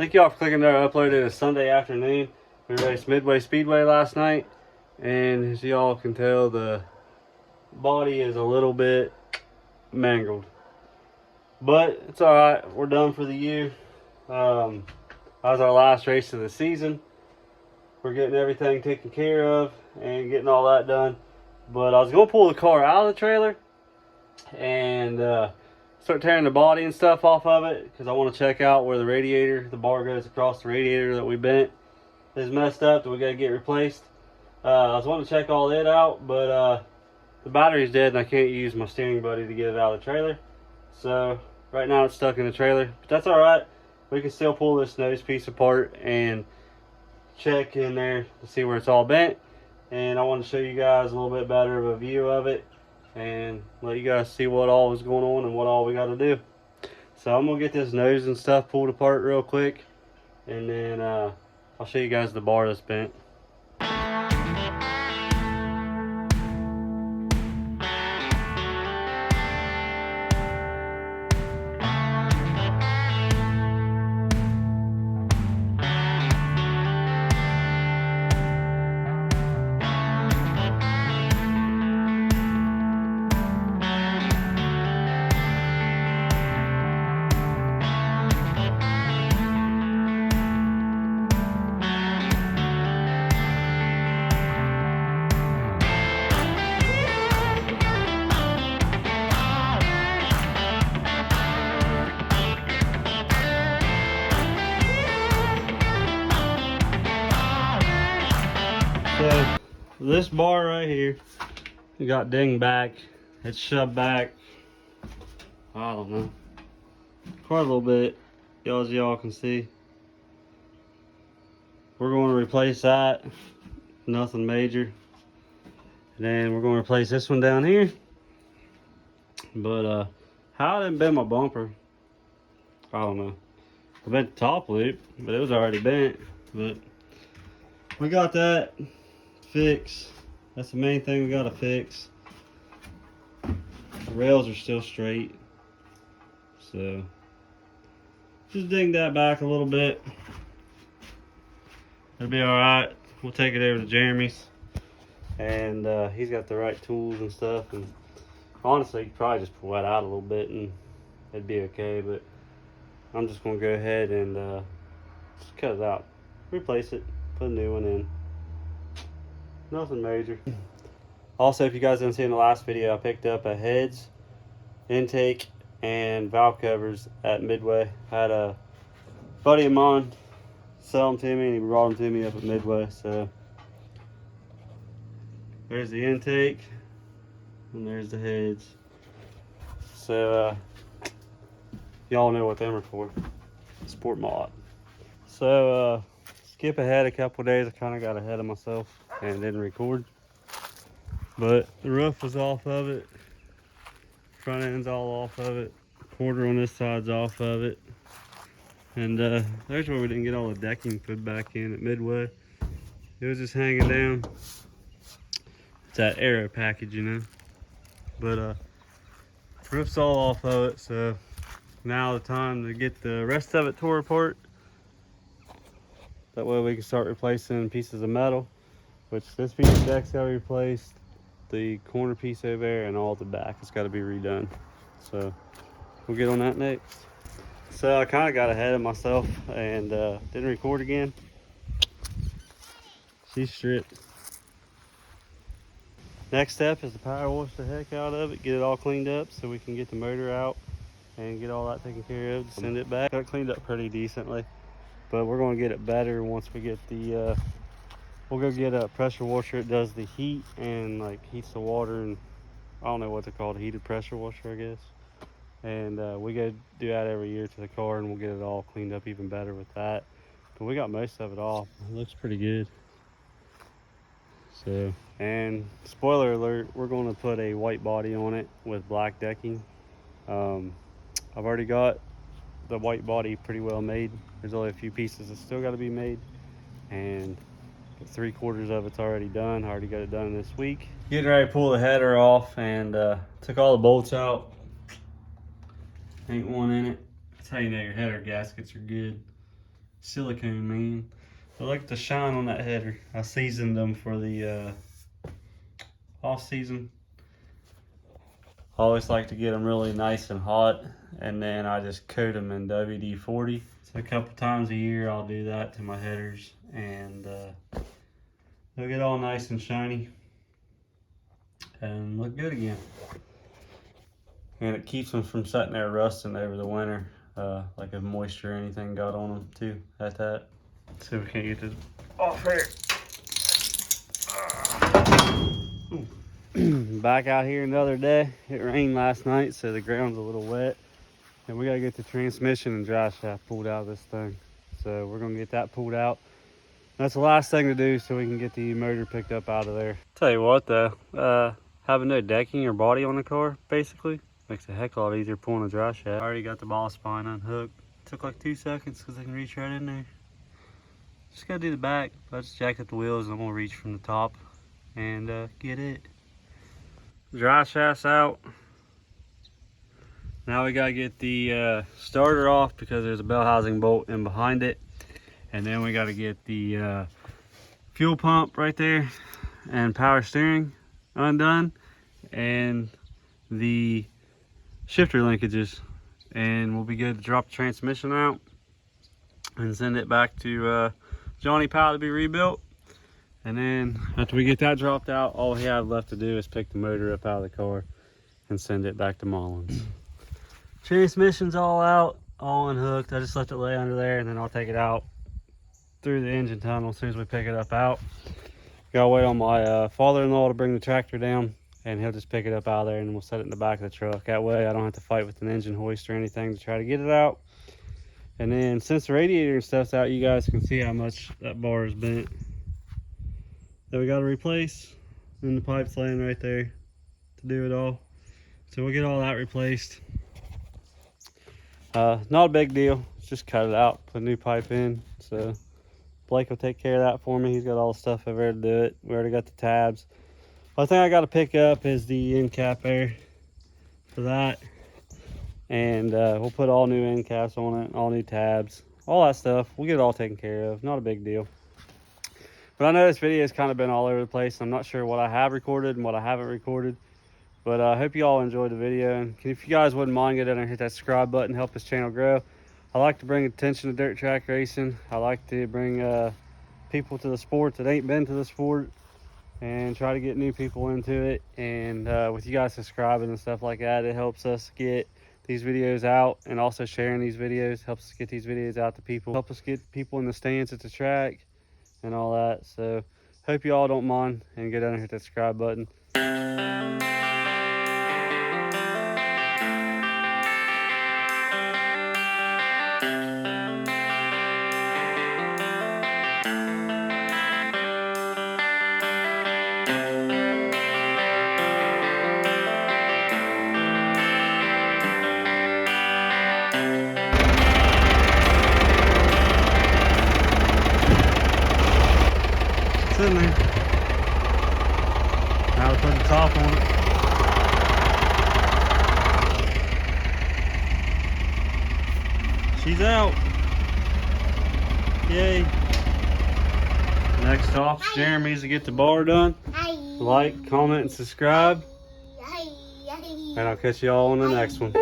Thank you all for clicking there. I uploaded a Sunday afternoon. We raced Midway Speedway last night, and as y'all can tell, the body is a little bit mangled. But it's alright, we're done for the year. That was our last race of the season. We're getting everything taken care of and getting all that done. But I was going to pull the car out of the trailer and start tearing the body and stuff off of it, because I want to check out where the radiator, the bar goes across the radiator that we bent, is messed up that we got to get replaced. I was wanting to check all that out, but the battery's dead and I can't use my steering buddy to get it out of the trailer. So right now it's stuck in the trailer, but that's alright. We can still pull this nose piece apart and check in there to see where it's all bent. And I want to show you guys a little bit better of a view of it and let you guys see what all is going on and what all we got to do. So I'm going to get this nose and stuff pulled apart real quick, and then I'll show you guys the bar that's bent. So this bar right here, it got dinged back. It's shoved back, I don't know, quite a little bit, as y'all can see. We're going to replace that, nothing major. And then we're going to replace this one down here. But how I didn't bend my bumper, I don't know. I bent the top loop, but it was already bent. But we got that fixed. That's the main thing we got to fix. The rails are still straight, so just ding that back a little bit. It'll be all right. We'll take it over to Jeremy's, and he's got the right tools and stuff. And honestly, you could probably just pull that out a little bit and it'd be okay. But I'm just gonna go ahead and just cut it out, replace it, put a new one in. Nothing major. Also, if you guys didn't see in the last video, I picked up a heads, intake, and valve covers at Midway. I had a buddy of mine sell them to me, and he brought them to me up at Midway. So there's the intake, and there's the heads. So y'all know what them are for. Sport mod. So skip ahead a couple days. I kind of got ahead of myself and didn't record, but the roof was off of it, front end's all off of it, quarter on this side's off of it, and there's where we didn't get all the decking put back in at Midway. It was just hanging down. It's that aero package, you know. But roof's all off of it, so now the time to get the rest of it tore apart. That way we can start replacing pieces of metal, which this piece of deck's got to be replaced, the corner piece over there, and all the back has got to be redone. So we'll get on that next. So I kind of got ahead of myself and didn't record again. She's stripped. Next step is to power wash the heck out of it, get it all cleaned up so we can get the motor out and get all that taken care of, send it back. Got it cleaned up pretty decently, but we're going to get it better once we get the we'll go get a pressure washer. It does the heat and like heats the water, and I don't know what they're called, heated pressure washer, I guess. And we go do that every year to the car, and we'll get it all cleaned up even better with that. But we got most of it off. It looks pretty good. So, and spoiler alert, we're going to put a white body on it with black decking. I've already got the white body pretty well made. There's only a few pieces that still got to be made, and 3/4 of it's already done. I already got it done this week. Getting ready to pull the header off, and took all the bolts out. Ain't one in it. That's how you know your header gaskets are good. silicone, man. I like the shine on that header. I seasoned them for the off season. I always like to get them really nice and hot, and then I just coat them in WD-40. So a couple times a year I'll do that to my headers, and they'll get all nice and shiny and look good again. And it keeps them from sitting there rusting over the winter, like if moisture or anything got on them too at that. Let's see if we can't get this off here. Back out here another day. It rained last night, so the ground's a little wet. And we gotta get the transmission and drive shaft pulled out of this thing. So we're gonna get that pulled out. That's the last thing to do so we can get the motor picked up out of there. Tell you what though, having no decking or body on the car, basically, makes it a heck of a lot easier pulling a drive shaft. I already got the ball spine unhooked. Took like 2 seconds because I can reach right in there. Just gotta do the back. I just jacked up the wheels and I'm gonna reach from the top and get it. Drive shaft's out. Now we gotta get the starter off because there's a bell housing bolt in behind it. And then we gotta get the fuel pump right there and power steering undone and the shifter linkages. And we'll be good to drop the transmission out and send it back to Johnny Powell to be rebuilt. And then after we get that dropped out, all we have left to do is pick the motor up out of the car and send it back to Mullins. Transmission's all out, all unhooked. I just left it lay under there, and then I'll take it out through the engine tunnel as soon as we pick it up out. Gotta wait on my father-in-law to bring the tractor down, and he'll just pick it up out of there, and we'll set it in the back of the truck. That way I don't have to fight with an engine hoist or anything to try to get it out. And then since the radiator and stuff's out, you guys can see how much that bar is bent that we got to replace, and the pipe's laying right there to do it all. So we'll get all that replaced. Not a big deal, just cut it out, put a new pipe in. So Blake will take care of that for me. He's got all the stuff over there to do it. We already got the tabs. One thing I got to pick up is the end cap air for that, and we'll put all new end caps on it, all new tabs, all that stuff. We'll get it all taken care of, not a big deal. But I know this video has kind of been all over the place. I'm not sure what I have recorded and what I haven't recorded. But I hope you all enjoyed the video. And if you guys wouldn't mind, get in there and hit that subscribe button, help this channel grow. I like to bring attention to dirt track racing. I like to bring people to the sport that ain't been to the sport and try to get new people into it. And with you guys subscribing and stuff like that, it helps us get these videos out, and also sharing these videos helps us get these videos out to people, help us get people in the stands at the track and all that. So hope you all don't mind, and get down and hit that subscribe button. In there. Now we put the top on it. She's out. Yay. Next off, Jeremy's to get the bar done. Like, comment, and subscribe. And I'll catch you all on the next one.